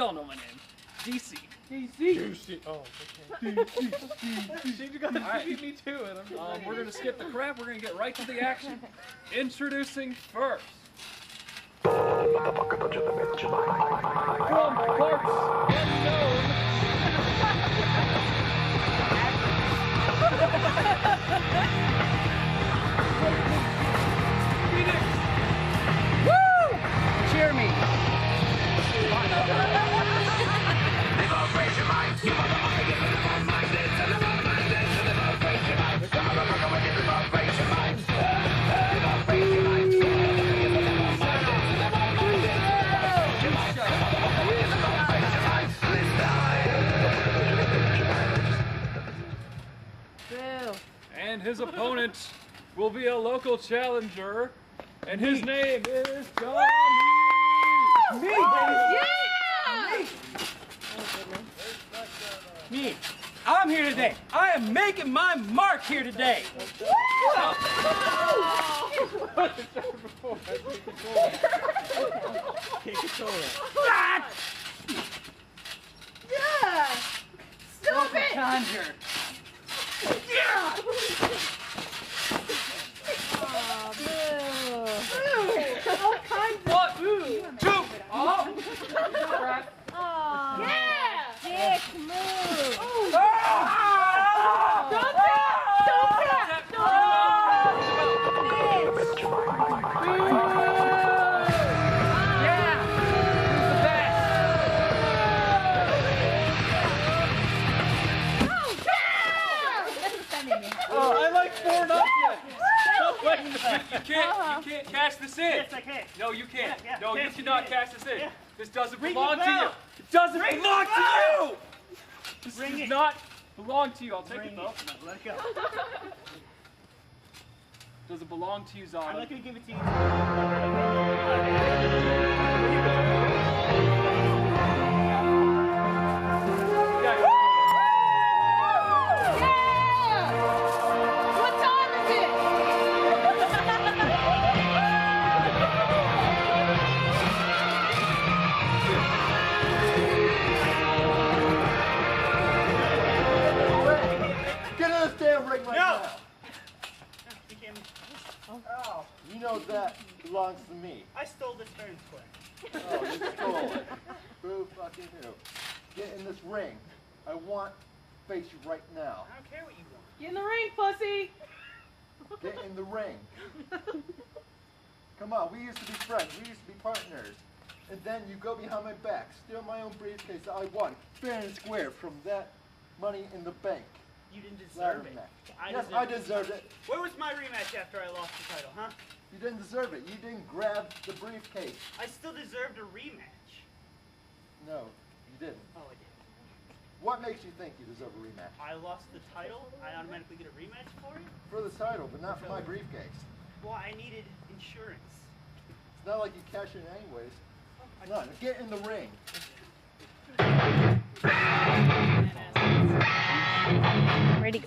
all know my name. DC. DC. Oh, okay. DC. You gotta beat me to it. We're gonna skip the crap. We're gonna get right to the action. Introducing first. From parts unknown. Phoenix. Woo! Cheer me. And his opponent will be a local challenger, and his name is Johnny. Me, baby! Yeah! Me. I'm here today. I am making my mark here today. Take control. Yeah! Stop it! Conjure. Yeah! Oh, boo. All kinds of One, boo. two. Oh. Oh. Yeah! Dick, move. Oh. Ah! Don't tap! Don't tap! Don't tap! Yeah. Who's the best? Oh, I like 4-0. You can't cash this in. Yes, I can. No, you can't. Yeah, No, you cash cannot it in. cash this in. Yeah. This doesn't Ring belong the to you. bell. It doesn't Ring the belong to bell. you. This Ring does it. not belong to you. I'll take Ring it though. it. No, let it go. Does it belong to you, I'm Zana? not gonna give it to you. What time is it? Get in this damn ring right No! now. You can't. Ow. You know that belongs to me. I stole this fair and square. Oh, you stole it. Who fucking who? Get in this ring. I want to face you right now. I don't care what you want. Get in the ring, pussy. Get in the ring. Come on, we used to be friends. We used to be partners. And then you go behind my back, steal my own briefcase that I won, fair and square, from that money in the bank. You didn't Ladder deserve it. match. Yes, I deserved it. Where was my rematch after I lost the title, huh? You didn't deserve it. You didn't grab the briefcase. I still deserved a rematch. No, you didn't. Oh, I did. What makes you think you deserve a rematch? I lost the title. I automatically get a rematch for it. For the title, but not for my briefcase. Well, I needed insurance. It's not like you cash in anyways. No, get in the ring. Ready.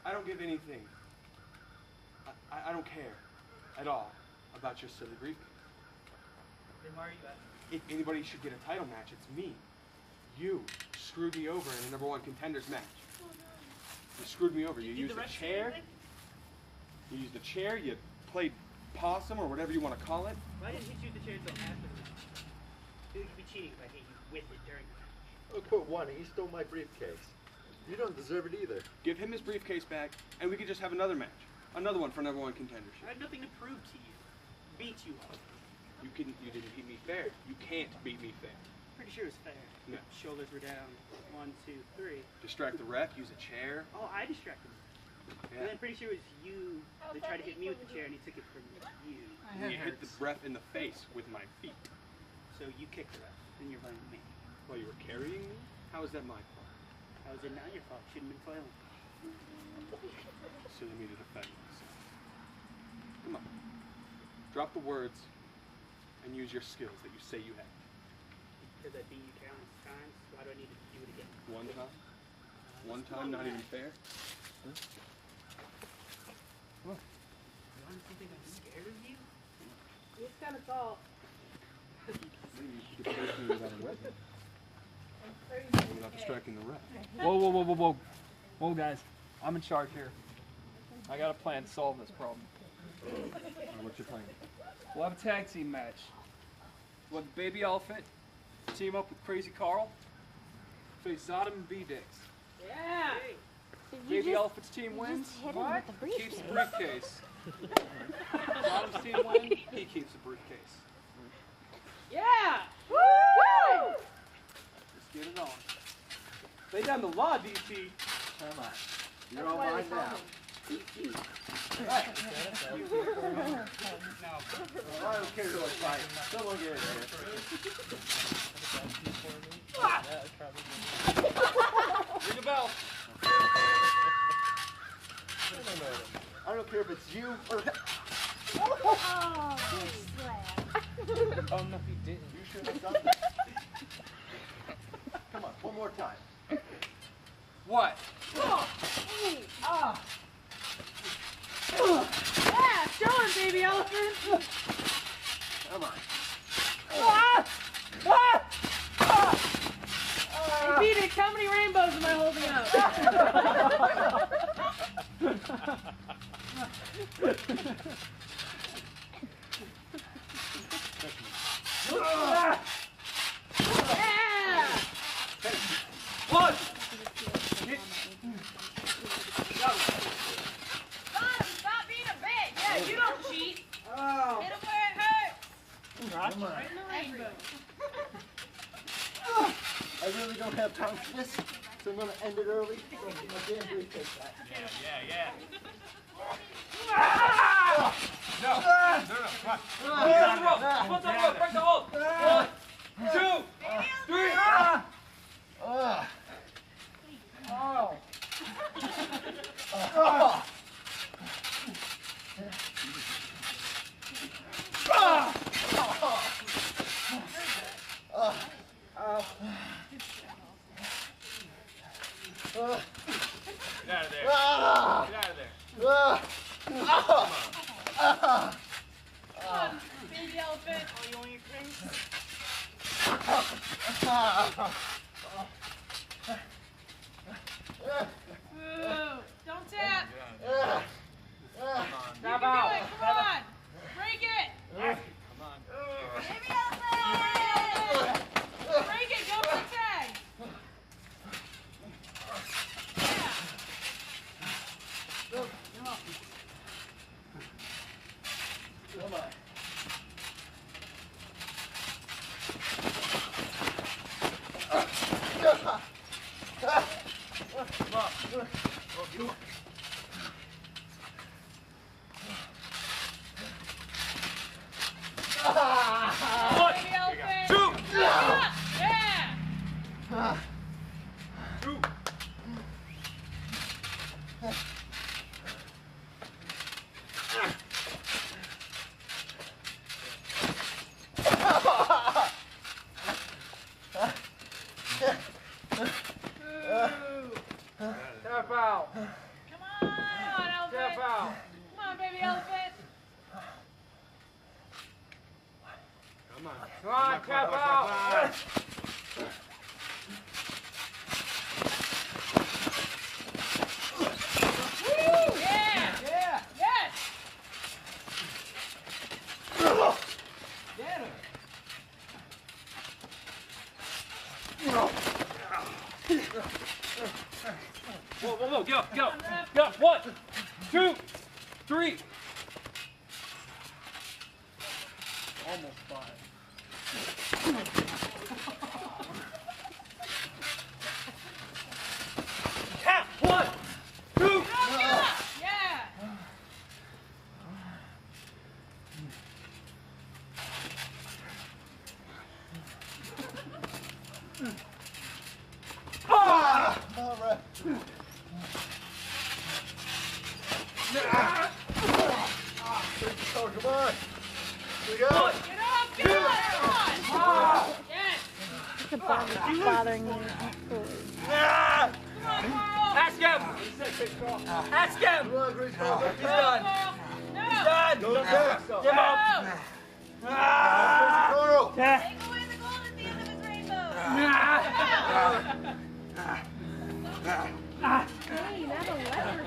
I don't give anything. I don't care at all about your silly briefcase. Then why are you at? If anybody should get a title match, it's me. You screwed me over in a #1 contenders match. You screwed me over. You Did used the a rest of chair. everything? You used a chair. You played possum or whatever you want to call it. Why didn't hit you with the chair until after the match? It would be cheating if I hit you with it during the match. Look what won. He stole my briefcase. You don't deserve it either. Give him his briefcase back, and we could just have another match. Another one for #1 I contendership. had nothing to prove to you. Beat you all. You didn't beat me fair. You can't beat me fair. Pretty sure it was fair. No. Shoulders were down. 1, 2, 3. Distract the ref. Use a chair. Oh, I distracted him. Yeah. And then pretty sure it was you that tried to hit me with the chair and he took it from you. You hit the ref in the face with my feet So you kicked the ref and you're blaming me. while you were carrying me. How is that my fault? How is it not your fault? Shouldn't have been flailing. Silly me to defend myself. Come on. Drop the words and use your skills that you say you have. Because I beat you countless times, why do I need to do it again? One time? One time, not even fair? You honestly think I'm scared of you? It's kind of tall. Without distracting the ref. Whoa, guys. I'm in charge here. I got a plan to solve this problem. What's your plan? We'll have a tag team match. We'll have the Baby Elephant team up with Crazy Carl. Face Zodom and B-Dix. Yeah. Baby Elephant's team wins. hit him with the Keeps the briefcase. Zodom's team wins. He keeps the briefcase. Yeah. Woo! Let's get it on. Lay down the law, DT. Come on. You're all mine now. I don't care who I fight. Someone get in here. Ring the bell. I don't care if it's you or... Oh, big slap. Oh, no, he didn't. You should have done that. Come on, one more time. What? Yeah, show him, Baby Elephant. Come on. Hey, B-Dix, how many rainbows am I holding up? Yeah! One. Bottom, stop being a bitch. Yeah, you don't cheat. Oh. Hit him where it hurts. Come on. Right in the rainbow. I really don't have time for this, so I'm going to end it early. So my damn briefcase back. Put the rope. Break the hold. 1, 2, 3. Get out of there. Get out of there. Come on, Baby Elephant. Oh, you want your drinks? Ooh, don't tap. Tap You can do out. it. Come on. Break it. Come on. Baby Elephant. Break it. Go for the tag. Come on. Baby Elephant. 2. Yeah. 2. Tap out. Come on, Elephant. Tap out. Come on, Baby Elephant. Come on. Come on, tap out. Woo! Yeah. Yeah. Yes. Get him. Whoa. Get up. Get up. 1, 2, 3. Almost 5. Tap. 1, 2. Yeah. All right. Oh, come on. Here we go. Get up. Get up. on! Yes! It's a bug that's bothering me. Absolutely. Ah! Come on, Carl! Ask him! Ask him! Come on, Grace Carl. He's done. Carl! No! He's done! Don't back. Give up! No! Ah! Carl. Yeah. Take away the gold at the end of his rainbow! Ah! Hey, not a leopard.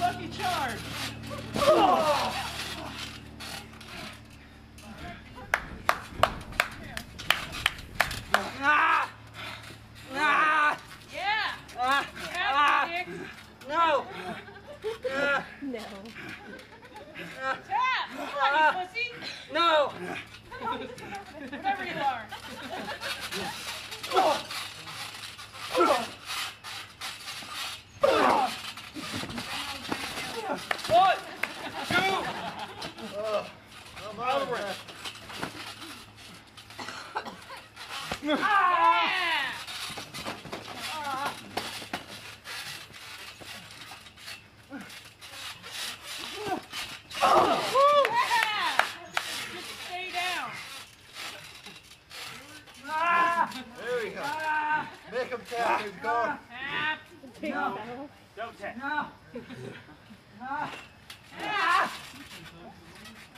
Lucky charge! Ah! Ah! Yeah! Ah! Tap, Dick! No! Ah! No. Tap! Come on, you pussy! No! Whatever you are. One! Two! I'm out of breath. Yeah! Yeah! Just stay down. There we go. Make him tap, Grace Carl. Tap. Big No. battle. Don't tap. No! Ah! Tap.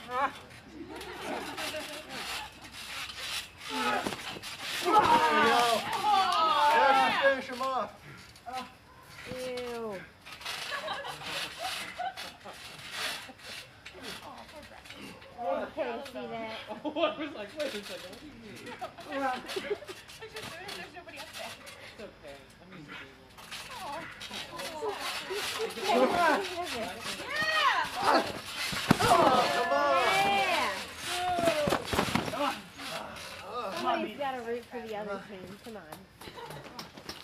Ah! There we go. Oh, Let's yeah. finish him off. Ew. Okay, see that. I was like, wait a second, what do you mean? It's There's nobody up there. okay. I'm used to being Yeah! Come on. Yeah! Somebody's got to root for the other team. Come on.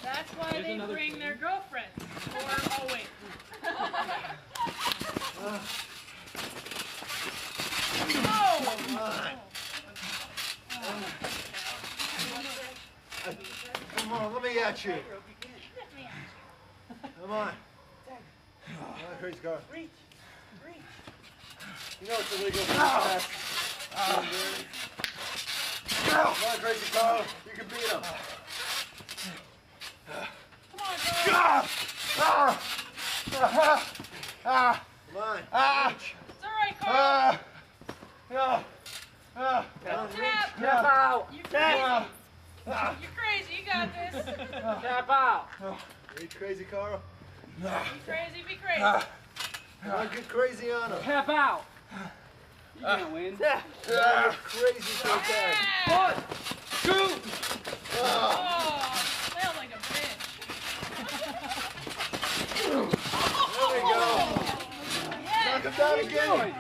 That's why Here's they another bring team. their girlfriends. Or, oh wait. Come on, let me at you. Come on. Come on, Grace Carl. Reach. Reach. You know it's illegal to pass. Come on, Gracie Carl. You can beat him. Come on, girl. Come on. It's alright, Carl. Come on, Tap. Tap out! You're crazy. You're crazy. You got this. Tap out! reach. Crazy Carl. Be crazy. Be crazy. Come on, get crazy on him. Tap out! You can't win. Come on, get crazy so bad. Yeah. 1, 2, Oh, smell like a bitch. There we go. Yeah. Knock him down again.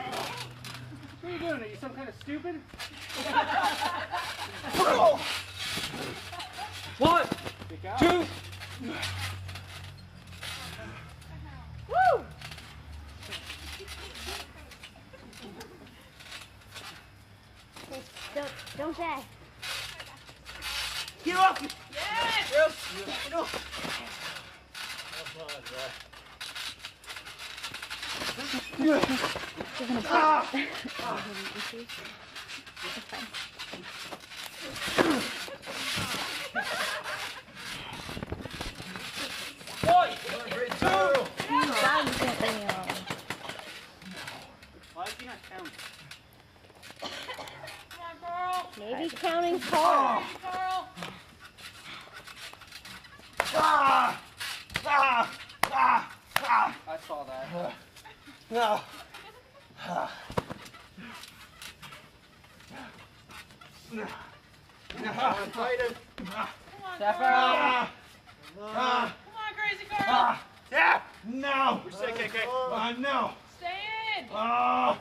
What are you doing? Are you some kind of stupid? 1, 2, Woo! Hey, don't die. get off! Yes. Get off! One, Come on, Gracie Carl. Bugs at me all. Why is he not counting? Come on, Carl. Maybe counting Carl. Hey, Carl. I saw that. Come on, fight him. Come on, Tap Carl. out! Come on, crazy Carl. No! No! Stay in. Don't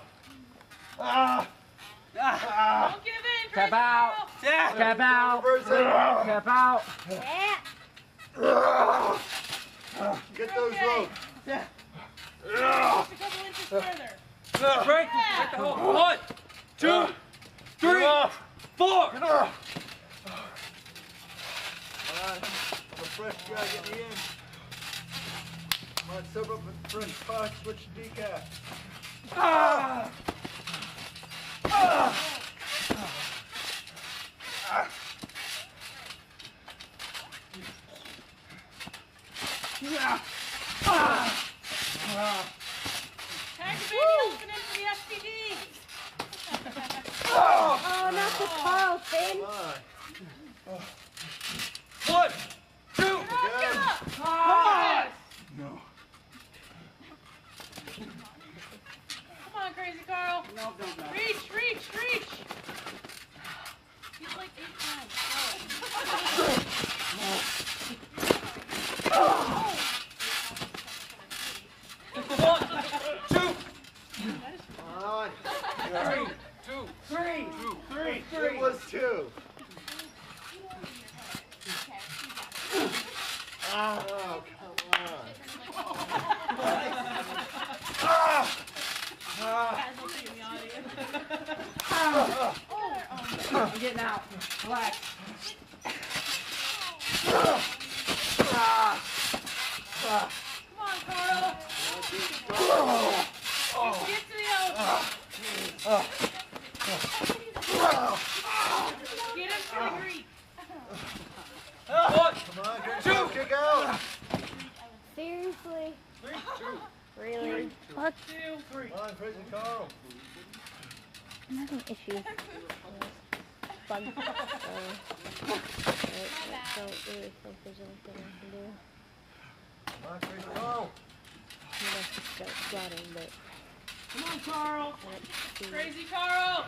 Don't give in, crazy Tap out! Carl. Tap out! Reverse Tap out! Yeah. it. Get those ropes. Just a couple inches further. Break! Break the hole! 1, 2, 3, 4! Come on. I'm a fresh guy. Get me in. Come on, sober up in front. Fox, switch decaf. Ah! Ah! Yeah. Ah! Ah! Tag the baby elephant in for the SPD. Oh, not the Carl thing. Come on. 1, 2, Get up! ah! No. Come on, Crazy Carl. No, don't. Reach, reach, reach. He's like 8 pounds. Come on. 3, 2, 3, 3, 3. It was 2. Oh, come on. I'm getting out. Relax. Come on, Carl. Get to the elephant. Get him to the Greek. 1, Come on, Grinch, kick out. Seriously? 3, 2. Really? Fuck. 2, 3. Come on, Crazy Carl. I'm having issues. Bug. I don't really think there's anything I can do. Come on, Crazy Carl. Unless it's start sweating, but Come on, Carl. let's see. Crazy Carl.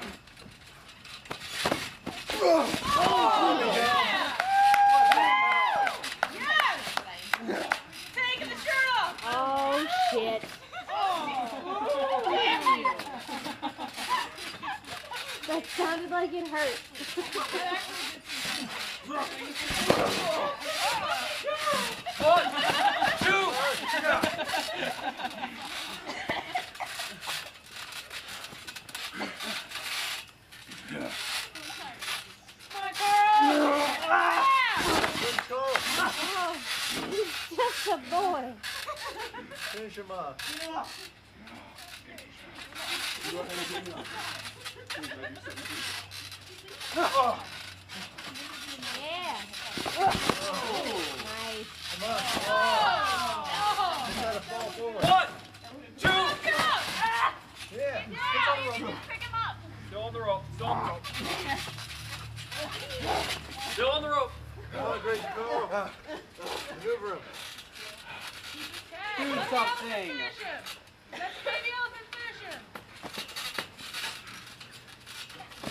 Yes! Taking the shirt off. Oh shit. That sounded like it hurt. 1, 2. Come on, Carl. Crazy Carl. Oh, he's just a boy. Finish him off. Yeah. Nice. Come on. Oh. Just gotta fall forward. 1, 2. Yeah. Pick him up. Still on the rope. Still on the rope. Still on the rope. Come on, Crazy Carl. Maneuver him. Do Let the something. elephant finish him. Let the baby elephant finish him.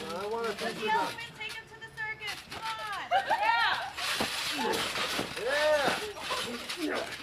I want to Let take the him out. elephant take him to the circus. Come on. Yeah. Yeah.